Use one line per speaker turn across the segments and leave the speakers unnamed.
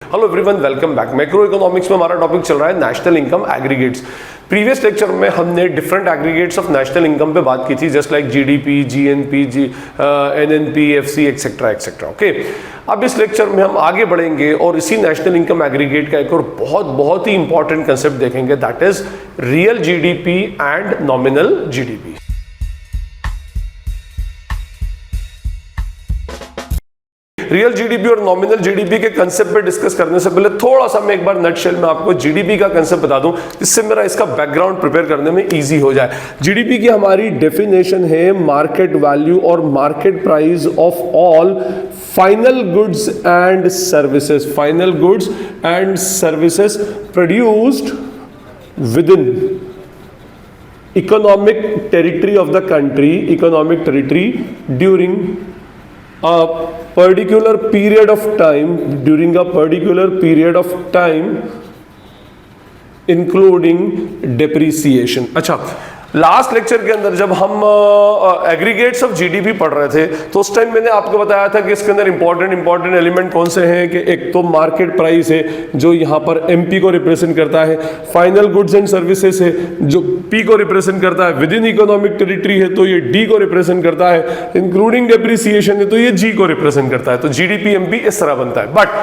Hello everyone, welcome back. Macro economics में हमारा topic चल रहा है national income aggregates. Previous lecture में हमने different aggregates of national income पे बात की थी, just like GDP, GNP, NNP, FC etcetera etcetera. Okay, अब इस लेक्चर में हम आगे बढ़ेंगे और इसी नेशनल इनकम एग्रीगेट का एक और बहुत ही इंपॉर्टेंट कंसेप्ट देखेंगे, that is real GDP and nominal GDP. Real GDP और नॉमिनल जीडीपी के कंसेप्ट पे डिस्कस करने से पहले थोड़ा सा मैं एक बार नटशेल में आपको जीडीपी का कंसेप्ट बता दूं, जिससे मेरा इसका बैकग्राउंड प्रिपेयर करने में इजी हो जाए। जीडीपी की हमारी डेफिनेशन है मार्केट वैल्यू और market price of all final goods and services, final goods and services produced with in economic territory of the country, economic territory during a particular period of time, during a particular period of time including depreciation। अच्छा, last lecture के अंदर जब हम aggregates of GDP पढ़ रहे थे तो उस टाइम मैंने आपको बताया था कि इसके अंदर इंपॉर्टेंट एलिमेंट कौन से हैं, कि एक तो मार्केट प्राइस है जो यहाँ पर एमपी को रिप्रेजेंट करता है, फाइनल गुड्स एंड सर्विसेज है जो पी को रिप्रेजेंट करता है, विद इन इकोनॉमिक टेरिटरी है तो ये डी को रिप्रेजेंट करता है, इंक्लूडिंग डेप्रिसिएशन है तो ये जी को रिप्रेजेंट करता है। तो जीडीपी एमपी इस तरह बनता है। बट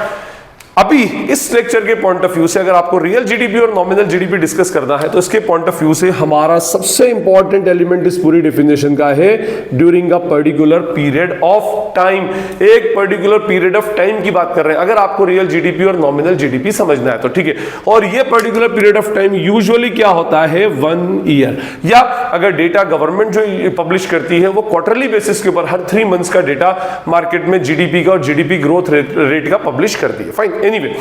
अभी इस लेक्चर के पॉइंट ऑफ व्यू से अगर आपको रियल जीडीपी और नॉमिनल जीडीपी डिस्कस करना है तो इसके पॉइंट ऑफ व्यू से हमारा सबसे इंपॉर्टेंट एलिमेंट इस पूरी डेफिनेशन का है during a particular period of time. एक पर्टिकुलर पीरियड ऑफ टाइम की बात कर रहे हैं अगर आपको रियल जीडीपी और नॉमिनल जीडीपी समझना है तो, ठीक है। और ये particular period of time usually क्या होता है, 1 ईयर, या अगर डेटा गवर्नमेंट जो पब्लिश करती है वो क्वार्टरली बेसिस के ऊपर हर 3 मंथ्स का डेटा मार्केट में जीडीपी का और जीडीपी ग्रोथ रेट का पब्लिश करती है। फाइन, एनीवे,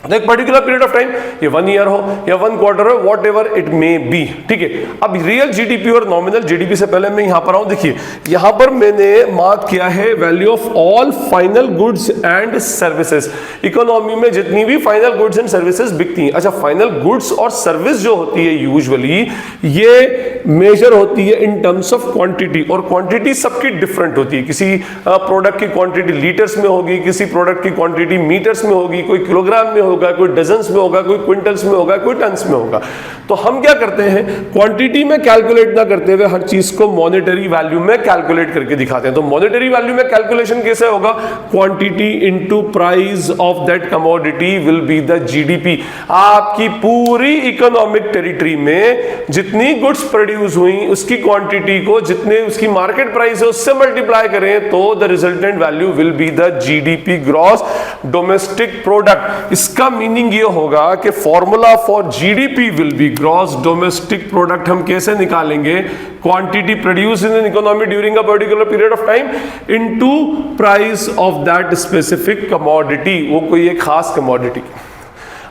एक पर्टिकुलर पीरियड ऑफ टाइम, ये 1 ईयर हो या 1 क्वार्टर हो, what ever it may be, ठीक है। अब रियल जीडीपी और नॉमिनल जीडीपी से पहले मैं यहां पर आऊं, देखिए यहां पर मैंने मार्क किया है value of all final goods and services. Economy में जितनी भी फाइनल गुड्स एंड सर्विसेज बिकती हैं, अच्छा फाइनल गुड्स और सर्विस जो होती है यूजुअली ये मेजर होती है इन टर्म्स ऑफ क्वांटिटी, और क्वांटिटी सबकी डिफरेंट होती है। किसी प्रोडक्ट की क्वांटिटी लीटर्स में होगी, किसी प्रोडक्ट की क्वांटिटी मीटर्स में होगी, कोई किलोग्राम में होगा, कोई डजन्स में होगा, कोई क्विंटल्स में होगा, कोई टन्स में होगा। तो हम क्या करते हैं, क्वांटिटी में कैलकुलेट ना करते हुए हर चीज को मॉनेटरी वैल्यू में कैलकुलेट करके दिखाते हैं। तो मॉनेटरी वैल्यू में कैलकुलेशन कैसे होगा, quantity into price of that commodity will be the GDP. आपकी पूरी इकोनॉमिक टेरिटरी में जितनी गुड्स प्रोड्यूस हुई उसकी क्वांटिटी को जितने उसकी मार्केट प्राइस है उससे मल्टीप्लाई करें तो the resultant value will be the GDP, gross domestic product. इसका मीनिंग ये होगा कि formula for GDP will be gross domestic product. हम कैसे निकालेंगे, quantity produce in an economy during a particular period of time into price of that specific commodity, वो कोई एक खास कमोडिटी।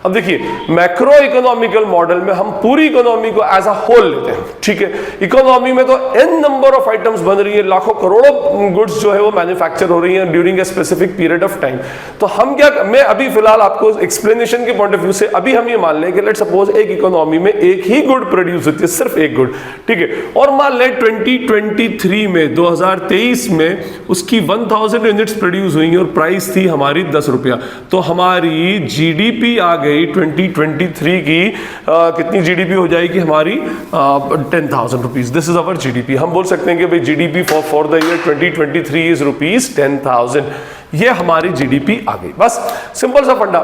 अब देखिए मैक्रो इकोनॉमिकल मॉडल में हम पूरी इकोनॉमी को एज अ होल लेते हैं, ठीक है। इकोनॉमी में तो n नंबर ऑफ आइटम्स बन रही है, लाखों करोड़ों गुड्स जो है वो मैन्युफैक्चर हो रही हैं during a specific period of time. तो हम क्या, मैं अभी फिलहाल आपको एक्सप्लेनेशन के पॉइंट ऑफ व्यू से अभी हम ये मान लें कि लेट सपोज एक इकोनॉमी में एक ही गुड प्रोड्यूस होती है, सिर्फ एक गुड, ठीक है। और मान लें 2023 में 2023 में उसकी 1000 यूनिट्स प्रोड्यूस हुई और प्राइस थी हमारी 10 रुपया, तो हमारी जीडीपी आ गई 2023 की कितनी जीडीपी हो जाएगी हमारी, 10,000 rupees. This is our GDP. हम बोल सकते हैं कि भाई GDP for the year 2023 is rupees 10,000। ये हमारी जीडीपी आ गई। बस सिंपल सा फंडा,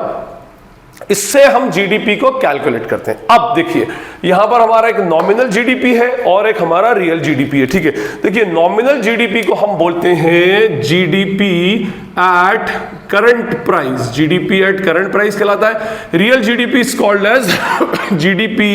इससे हम जीडीपी को कैलकुलेट करते हैं। अब देखिए यहां पर हमारा एक नॉमिनल जीडीपी है और एक हमारा रियल जीडीपी है, ठीक है। देखिए नॉमिनल जीडीपी को हम बोलते हैं GDP at current price, GDP at current price कहलाता है। Real GDP is called as GDP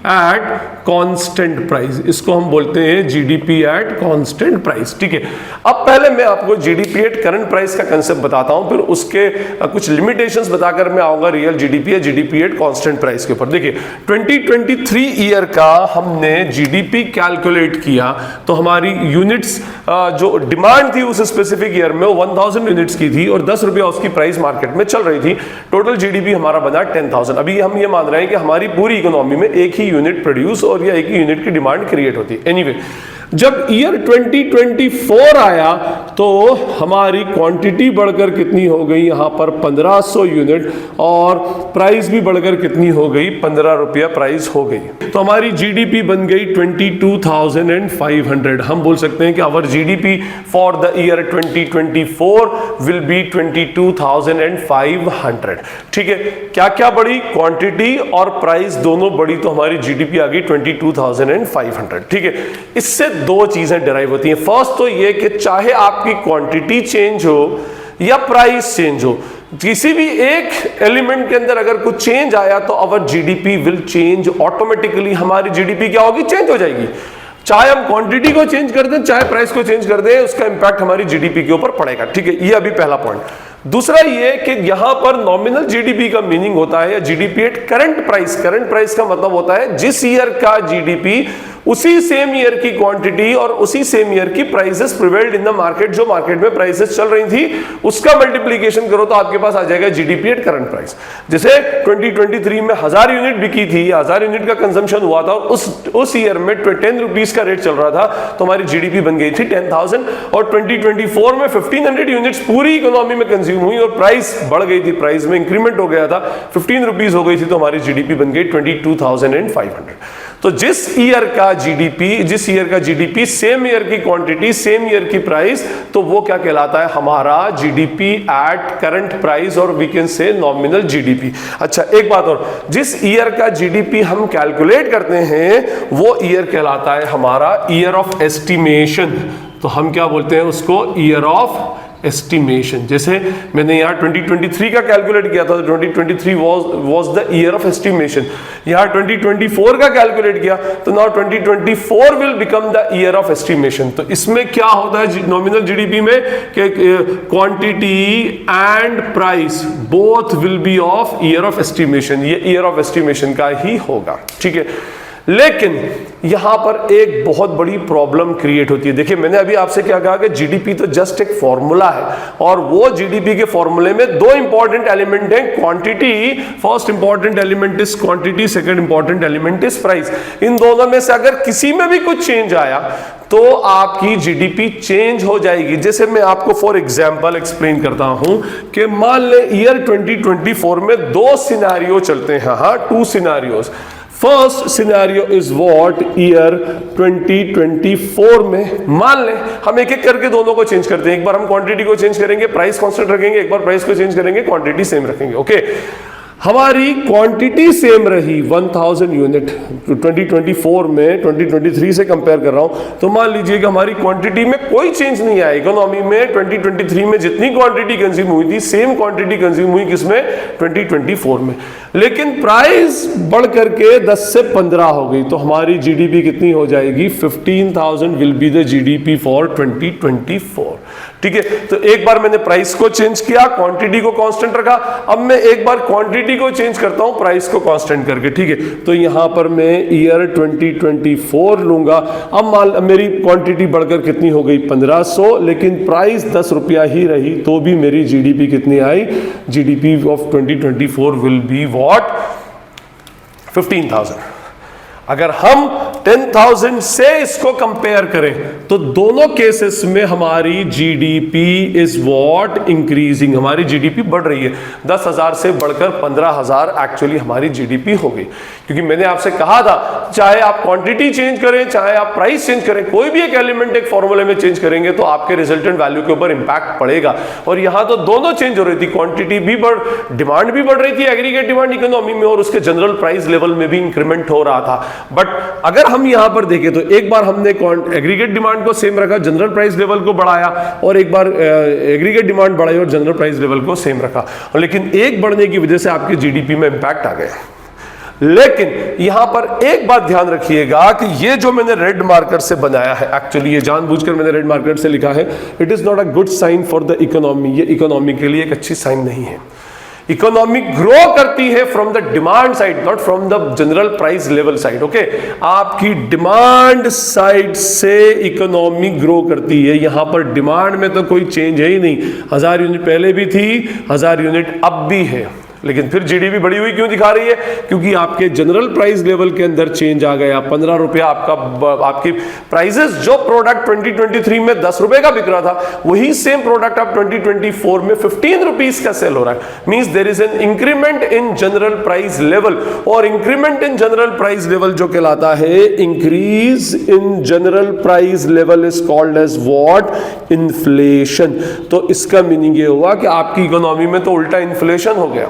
at constant price, इसको हम बोलते हैं जीडीपी एट कांस्टेंट प्राइस, ठीक है। अब पहले मैं आपको जीडीपी एट करंट प्राइस का कंसेप्ट बताता हूं, फिर उसके कुछ लिमिटेशंस बताकर मैं आऊंगा रियल जीडीपी या जीडीपी एट कांस्टेंट प्राइस के ऊपर। देखिए 2023 ईयर का हमने जीडीपी कैलकुलेट किया तो हमारी यूनिट्स जो डिमांड थी उस स्पेसिफिक ईयर में 1000 यूनिट्स की थी और 10 रुपया उसकी प्राइस मार्केट में चल रही थी। टोटल जीडीपी हमारा बना 10,000। अभी हम ये मान रहे हैं कि हमारी पूरी इकोनॉमी में एक ही यूनिट प्रोड्यूस और या एक ही यूनिट की डिमांड क्रिएट होती है। एनीवे जब ईयर 2024 आया तो हमारी क्वांटिटी बढ़कर कितनी हो गई, यहां पर 1500 यूनिट, और प्राइस भी बढ़कर कितनी हो गई, 15 रुपया प्राइस हो गई। तो हमारी जीडीपी बन गई 22,500। हम बोल सकते हैं कि our GDP for the year 2024 will be 22,500। ठीक है, क्या क्या बढ़ी, क्वांटिटी और प्राइस दोनों बढ़ी, तो हमारी जीडीपी आ गई 22,500। ठीक है, इससे दो चीजें डिराइव होती हैं। फर्स्ट तो ये कि चाहे आपकी क्वांटिटी चेंज हो या प्राइस चेंज हो, किसी भी एक एलिमेंट के अंदर अगर कुछ चेंज आया तो अवर जीडीपी विल चेंज ऑटोमेटिकली। हमारी जीडीपी क्या होगी, चेंज हो जाएगी। चाहे हम क्वांटिटी को चेंज कर दें, चाहे प्राइस को चेंज कर दें, उसका इंपैक्ट हमारी जीडीपी के ऊपर पड़ेगा। ठीक है, ये अभी पहला पॉइंट। दूसरा ये कि यहां पर नॉमिनल जीडीपी का मीनिंग होता है, या GDP at current price. Current price का मतलब होता है जिस ईयर का जीडीपी उसी सेम ईयर की क्वांटिटी और उसी सेम ईयर की prices prevailed in the market, जो मार्केट में प्राइसेस चल रही थी उसका मल्टीप्लिकेशन करो तो आपके पास आ जाएगा जीडीपी एट करंट प्राइस। जैसे 2023 में 1000 यूनिट बिकी थी, 1000 यूनिट का कंजम्पशन हुआ था, और उस ईयर में 10 रुपीज का रेट चल रहा था, तो हमारी जीडीपी बन गई थी 10,000। और 2024 में 1500 यूनिट्स पूरी इकोनॉमी में कंज्यूम हुई और प्राइस बढ़ गई थी, प्राइस में इंक्रीमेंट हो गया था, 15 रुपीज हो गई थी, तो हमारी जीडीपी बन गई 22,500। तो जिस ईयर का जीडीपी सेम ईयर की क्वांटिटी, सेम ईयर की प्राइस, तो वो क्या कहलाता है, हमारा जीडीपी एट करंट प्राइस, और we can say nominal GDP. अच्छा, एक बात और, जिस ईयर का जीडीपी हम कैलकुलेट करते हैं वो ईयर कहलाता है हमारा ईयर ऑफ एस्टिमेशन। तो हम क्या बोलते हैं उसको, ईयर ऑफ एस्टिमेशन। जैसे मैंने यहाँ 2023 का कैलकुलेट किया था, तो 2023 was the year of estimation. यहाँ 2024 का कैलकुलेट किया तो now 2024 will become the year of estimation. तो इसमें क्या होता है नॉमिनल जीडीपी में कि quantity and price both will be of year of estimation. ये ईयर ऑफ एस्टिमेशन का ही होगा। ठीक है, लेकिन यहां पर एक बहुत बड़ी प्रॉब्लम क्रिएट होती है। देखिए, मैंने अभी आपसे क्या कहा कि जीडीपी तो जस्ट एक फॉर्मूला है, और वो जीडीपी के फॉर्मूले में दो इंपॉर्टेंट एलिमेंट हैं, quantity, first important element is quantity, second important element is price. इन दोनों में से अगर किसी में भी कुछ चेंज आया तो आपकी जीडीपी चेंज हो जाएगी। जैसे मैं आपको फॉर एग्जांपल एक्सप्लेन करता हूं कि मान ले ईयर 2024 में दो सिनेरियो चलते हैं, हाँ, 2 scenarios. First scenario is what, year 2024 में मान लें हम एक एक करके दोनों को चेंज करते हैं। एक बार हम क्वांटिटी को चेंज करेंगे, प्राइस कांस्टेंट रखेंगे, एक बार प्राइस को चेंज करेंगे, क्वांटिटी सेम रखेंगे। ओके, हमारी क्वांटिटी सेम रही 1000 यूनिट 2024 में, 2023 से कंपेयर कर रहा हूं, तो मान लीजिए कि हमारी क्वांटिटी में कोई चेंज नहीं आया। इकोनॉमी में 2023 में जितनी क्वांटिटी कंज्यूम हुई थी, सेम क्वांटिटी कंज्यूम हुई किसमें, 2024 में। लेकिन प्राइस बढ़ करके 10 से 15 हो गई, तो हमारी जीडीपी कितनी हो जाएगी, 15,000 will be the GDP for 2024। ठीक है, तो एक बार मैंने प्राइस को चेंज किया, क्वांटिटी को कांस्टेंट रखा। अब मैं एक बार क्वांटिटी को चेंज करता हूं प्राइस को कांस्टेंट करके। ठीक है, तो यहां पर मैं ईयर 2024 लूंगा। अब मेरी क्वांटिटी बढ़कर कितनी हो गई, 1500, लेकिन प्राइस 10 रुपया ही रही, तो भी मेरी जीडीपी कितनी आई, GDP of 2024 will be what, 15,000। अगर हम 10,000 से इसको कंपेयर करें तो दोनों केसेस में हमारी जीडीपी इज व्हाट, इंक्रीजिंग। हमारी जीडीपी बढ़ रही है, 10,000 से बढ़कर 15,000 एक्चुअली हमारी जीडीपी हो गई। क्योंकि मैंने आपसे कहा था, चाहे आप क्वांटिटी चेंज करें, चाहे आप प्राइस चेंज करें, कोई भी एक एलिमेंट एक फॉर्मूले में चेंज करेंगे तो आपके रिजल्टेंट वैल्यू के ऊपर इंपैक्ट पड़ेगा। और यहां तो दोनों चेंज हो रही थी, क्वांटिटी भी डिमांड भी बढ़ रही थी, एग्रीगेट डिमांड इकोनॉमी में, और उसके जनरल प्राइस लेवल में भी इंक्रीमेंट हो रहा था। बट अगर हम यहां पर देखें तो एक बार हमने एग्रीगेट डिमांड को सेम रखा, जनरल प्राइस लेवल को बढ़ाया, और एक बार एग्रीगेट डिमांड बढ़ाई और जनरल प्राइस लेवल को सेम रखा, लेकिन एक बढ़ने की वजह से आपकी जीडीपी में इंपैक्ट आ गया। लेकिन यहां पर एक बात ध्यान रखिएगा कि ये जो मैंने रेड मार्कर से बनाया है, एक्चुअली ये जानबूझकर मैंने रेड मार्कर से लिखा है, it is not a good sign for the economy. ये इकोनॉमी के लिए एक अच्छी साइन नहीं है। इकोनॉमी ग्रो करती है from the demand side, not from the general price level side. Okay, आपकी डिमांड साइड से इकोनॉमी ग्रो करती है। यहां पर डिमांड में तो कोई चेंज है ही नहीं, 1000 यूनिट पहले भी थी, 1000 यूनिट अब भी है। लेकिन फिर जीडीपी बढ़ी हुई क्यों दिखा रही है? क्योंकि आपके जनरल प्राइस लेवल के अंदर चेंज आ गया। 15 रुपया आपकी प्राइसेस, जो प्रोडक्ट 2023 में 10 रुपए का बिक रहा था, वही सेम प्रोडक्ट अब 2024 में 15 रुपीस का सेल हो रहा है। Means there is an increment in general price level, और increment in general price level जो कहलाता है, increase in general price level is called as what? Inflation. तो इसका मीनिंग ये हुआ कि आपकी इकोनॉमी में तो उल्टा इन्फ्लेशन हो गया,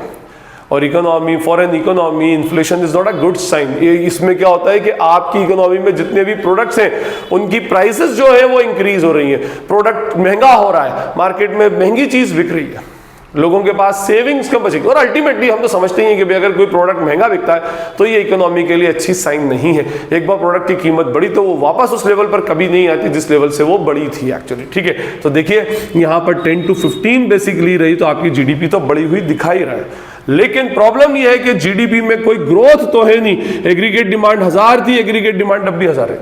और economy, foreign economy, inflation is not a good sign. ये इसमें क्या होता है कि आपकी इकोनॉमी में जितने भी प्रोडक्ट्स हैं उनकी प्राइसेस जो है वो इंक्रीज हो रही है, प्रोडक्ट महंगा हो रहा है, मार्केट में महंगी चीज बिक रही है, लोगों के पास सेविंग्स कम बचेगी। और अल्टीमेटली हम तो समझते ही हैं कि अगर कोई प्रोडक्ट महंगा बिकता है तो ये इकोनॉमी के लिए अच्छी साइन नहीं है। एक बार प्रोडक्ट की कीमत बढ़ी तो वो वापस उस लेवल पर कभी नहीं आती जिस लेवल से वो बढ़ी थी एक्चुअली, ठीक है। तो देखिए यहाँ पर 10 to 15 बेसिकली रही, तो आपकी जीडीपी तो बढ़ी हुई दिखाई रहा है। लेकिन प्रॉब्लम यह है कि जीडीपी में कोई ग्रोथ तो है नहीं। एग्रीगेट डिमांड 1000 थी, एग्रीगेट डिमांड अब भी 1000 है।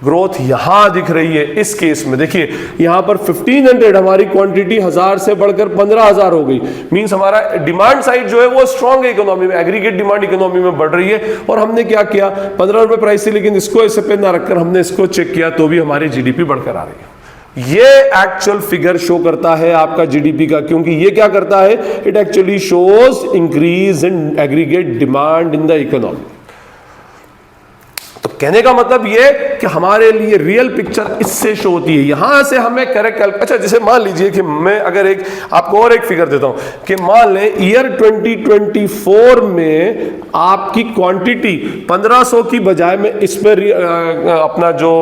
ग्रोथ यहां दिख रही है इस केस में। देखिए यहां पर 1500, हमारी क्वांटिटी 1000 से बढ़कर 15000 हो गई। मींस हमारा डिमांड साइड जो है वो स्ट्रांग है इकोनॉमी में, एग्रीगेट डिमांड इकोनॉमी में बढ़ रही है। और हमने क्या किया, 15 रुपए प्राइस थी, लेकिन इसको ऐसे पे ना रखकर हमने इसको चेक किया तो भी हमारी जीडीपी बढ़कर आ रही है। ये एक्चुअल फिगर शो करता है आपका जीडीपी का, क्योंकि ये क्या करता है, it actually shows increase in aggregate demand in the economy. तो कहने का मतलब ये कि हमारे लिए रियल पिक्चर इससे शो होती है। यहां से हमें करेक्ट, अच्छा जैसे मान लीजिए कि मैं अगर एक आपको और एक फिगर देता हूं कि मान लें ईयर 2024 में आपकी क्वांटिटी 1500 की बजाय में इस पर अपना जो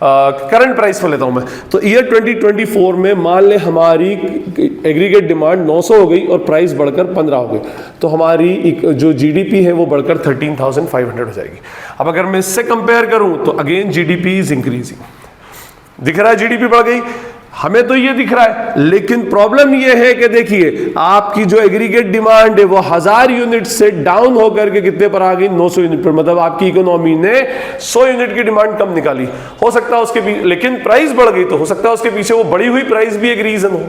करंट प्राइस पर लेता हूं मैं, तो ईयर 2024 में मान लें हमारी एग्रीगेट डिमांड 900 हो गई और प्राइस बढ़कर 15 हो गई, तो हमारी जो जीडीपी है वो बढ़कर 13,500 हो जाएगी। अब अगर मैं इससे कंपेयर करूं तो अगेन जीडीपी इज इंक्रीजिंग, दिख रहा है जीडीपी बढ़ गई, हमें तो ये दिख रहा है। लेकिन प्रॉब्लम ये है कि देखिए आपकी जो एग्रीगेट डिमांड है वो 1000 यूनिट से डाउन होकर के कितने पर आ गई, 900 यूनिट पर। मतलब आपकी इकोनॉमी ने 100 यूनिट की डिमांड कम निकाली। हो सकता है उसके पीछे, लेकिन प्राइस बढ़ गई, तो हो सकता है उसके पीछे वो बढ़ी हुई प्राइस भी एक रीजन हो।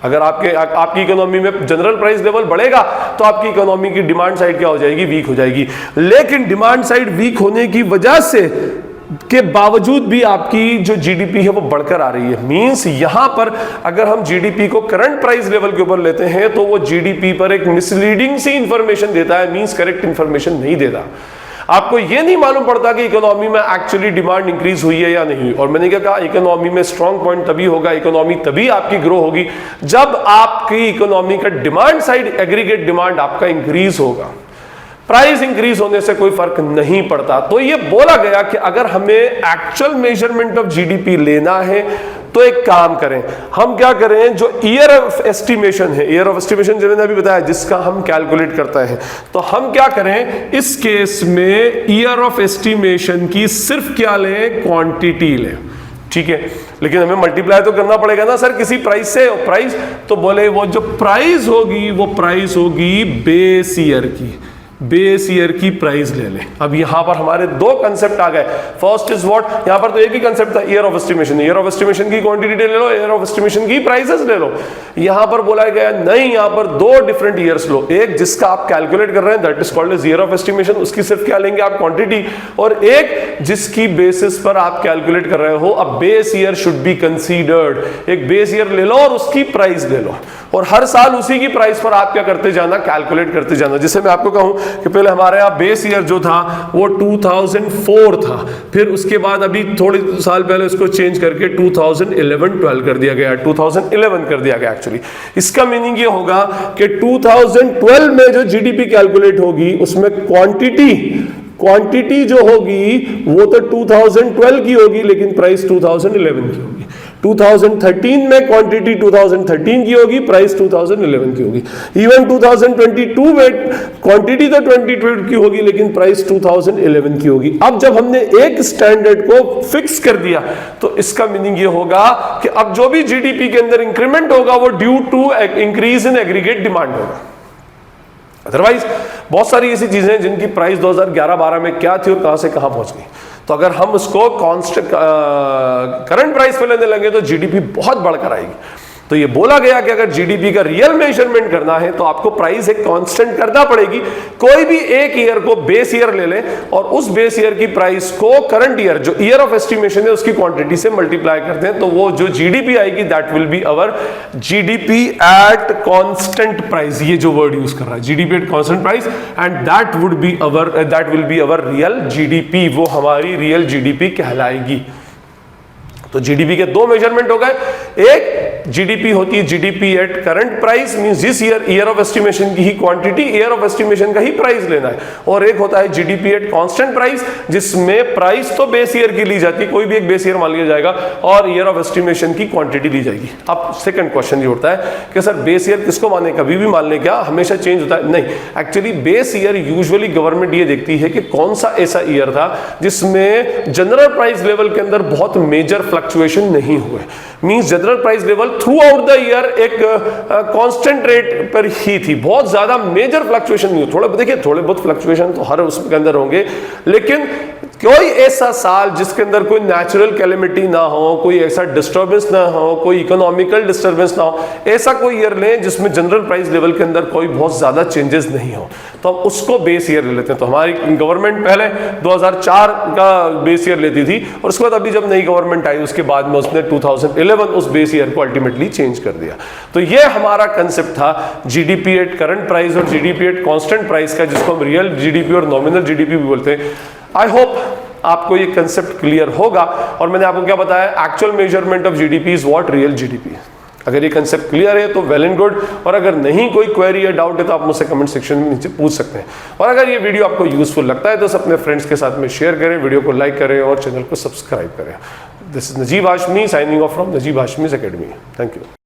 अगर आपकी इकोनॉमी में जनरल प्राइस लेवल बढ़ेगा तो आपकी इकोनॉमी की डिमांड साइड क्या हो जाएगी, वीक हो जाएगी। लेकिन डिमांड साइड वीक होने की वजह से के बावजूद भी आपकी जो जीडीपी है वो बढ़कर आ रही है। मींस यहां पर अगर हम जीडीपी को करंट प्राइस लेवल के ऊपर लेते हैं तो वो जीडीपी पर एक मिसलीडिंग सी इंफॉर्मेशन देता है, मींस करेक्ट इंफॉर्मेशन नहीं देता। आपको ये नहीं मालूम पड़ता कि इकोनॉमी में एक्चुअली डिमांड इंक्रीज हुई है या नहीं हुई। और मैंने क्या कहा, इकोनॉमी में स्ट्रॉन्ग पॉइंट तभी होगा, इकोनॉमी तभी आपकी ग्रो होगी जब आपकी इकोनॉमी का डिमांड साइड, एग्रीगेट डिमांड आपका इंक्रीज होगा। प्राइस इंक्रीज होने से कोई फर्क नहीं पड़ता। तो ये बोला गया कि अगर हमें एक्चुअल मेजरमेंट ऑफ जीडीपी लेना है तो एक काम करें, हम क्या करें, जो ईयर ऑफ एस्टिमेशन है, ईयर ऑफ एस्टिमेशन जो मैंने अभी बताया जिसका हम कैलकुलेट करते हैं, तो हम क्या करें इस केस में ईयर ऑफ एस्टिमेशन की सिर्फ क्या लें, क्वांटिटी लें, ठीक है। लेकिन हमें मल्टीप्लाई तो करना पड़ेगा ना सर किसी प्राइस से। प्राइस तो बोले वो जो प्राइस होगी वो प्राइस होगी बेस ईयर की, बेस ईयर की प्राइस ले लें। अब यहां पर हमारे दो कंसेप्ट आ गए। फर्स्ट इज व्हाट, यहां पर तो एक ही कंसेप्ट था, year of estimation. Year of estimation की क्वांटिटी ले लो, ईयर ऑफ एस्टिमेशन की प्राइसेस ले लो। यहां पर बोला गया नहीं, यहां पर दो डिफरेंट ईयर्स लो। एक जिसका आप कैलकुलेट कर रहे हैं that is called as year of estimation, उसकी सिर्फ क्या लेंगे आप, क्वांटिटी। और एक जिसकी बेसिस पर आप कैलकुलेट कर रहे हो, अब base year should be considered. एक बेस ईयर ले लो और उसकी प्राइस ले लो, और हर साल उसी की प्राइस पर आप क्या करते जाना, कैलकुलेट करते जाना। जिसे मैं आपको कहूं कि पहले हमारे यहाँ बेस ईयर जो था वो 2004 था, फिर उसके बाद अभी थोड़े साल पहले उसको चेंज करके 2011-12 कर दिया गया, 2011 कर दिया गया एक्चुअली। इसका मीनिंग ये होगा कि 2012 में जो जीडीपी कैलकुलेट होगी उसमें क्वांटिटी जो होगी वो तो 2012 की होगी, लेकिन प्राइस 2011 की होगी। 2013 में क्वांटिटी 2013 की होगी, प्राइस 2011 की होगी। इवन 2022 में क्वांटिटी तो 2012 की होगी, लेकिन प्राइस 2011 की होगी। अब जब हमने एक स्टैंडर्ड को फिक्स कर दिया तो इसका मीनिंग ये होगा कि अब जो भी जीडीपी के अंदर इंक्रीमेंट होगा वो due to increase in aggregate demand होगा। अदरवाइज बहुत सारी ऐसी चीजें हैं जिनकी प्राइस 2011-12 में क्या थी और कहां से कहां पहुंच गई। तो अगर हम उसको कांस्टेंट करंट प्राइस पे लेने लगे तो जीडीपी बहुत बढ़कर आएगी। तो ये बोला गया कि अगर जीडीपी का रियल मेजरमेंट करना है तो आपको प्राइस एक कांस्टेंट करना पड़ेगी। कोई भी एक ईयर को बेस ईयर ले लें और उस बेस ईयर की प्राइस को करंट ईयर जो ईयर ऑफ एस्टिमेशन है उसकी क्वांटिटी से मल्टीप्लाई करते हैं, तो वो जो जीडीपी आएगी that will be our GDP at constant price. ये जो वर्ड यूज कर रहा है GDP at constant price, and that will be our real GDP, वो हमारी रियल जीडीपी कहलाएगी। तो जीडीपी के दो मेजरमेंट हो गए, एक जीडीपी होती है GDP at current price, means जिस ईयर ऑफ एस्टिमेशन की ही क्वांटिटी, ईयर ऑफ एस्टिमेशन का ही प्राइस लेना है, और एक होता है जीडीपी एट कांस्टेंट प्राइस जिसमें प्राइस तो बेस ईयर की ली जाती है, कोई भी एक बेस ईयर मान लिया जाएगा और ईयर ऑफ एस्टिमेशन की क्वांटिटी ली जाएगी। अब सेकंड क्वेश्चन ये उठता है कि सर बेस ईयर किसको माने, कभी भी मान लें क्या, हमेशा चेंज होता है? नहीं, actually base year usually government ये देखती है कि कौन सा ऐसा ईयर था जिसमें जनरल प्राइस लेवल के अंदर बहुत मेजर फ्लक्चुएशन नहीं हुए, means general price level through out the year एक कांस्टेंट रेट पर ही थी, बहुत ज्यादा मेजर फ्लक्चुएशन नहीं हुई। देखिए थोड़े बहुत फ्लक्चुएशन तो हर उसके अंदर होंगे, लेकिन कोई ऐसा साल जिसके अंदर कोई नेचुरल कैलेमिटी ना हो, कोई ऐसा डिस्टर्बेंस ना हो, कोई इकोनॉमिकल डिस्टर्बेंस ना हो, ऐसा कोई ईयर लें जिसमें जनरल प्राइस लेवल के अंदर कोई बहुत ज्यादा चेंजेस नहीं हो, तो हम उसको बेस ईयर ले लेते हैं। तो हमारी गवर्नमेंट पहले 2004 का बेस ईयर लेती थी और उसके बाद अभी जब नई गवर्नमेंट आई उसके बाद में उसने 2011 उस बेस ईयर को अल्टीमेटली चेंज कर दिया। तो ये हमारा कंसेप्ट था जीडीपी एट करंट प्राइस और जीडीपी एट कांस्टेंट प्राइस का, जिसको हम रियल जीडीपी और नॉमिनल जीडीपी भी बोलते हैं। आई होप आपको ये कंसेप्ट क्लियर होगा, और मैंने आपको क्या बताया, actual measurement of GDP is what real GDP. अगर ये कंसेप्ट क्लियर है तो वेल एंड गुड, और अगर नहीं कोई क्वेरी या डाउट है तो आप मुझसे कमेंट सेक्शन में नीचे पूछ सकते हैं। और अगर ये वीडियो आपको यूजफुल लगता है तो अपने फ्रेंड्स के साथ में शेयर करें, वीडियो को लाइक करें और चैनल को सब्सक्राइब करें। This is Najeeb Hashmi signing off from Najeeb Hashmi's academy. Thank you.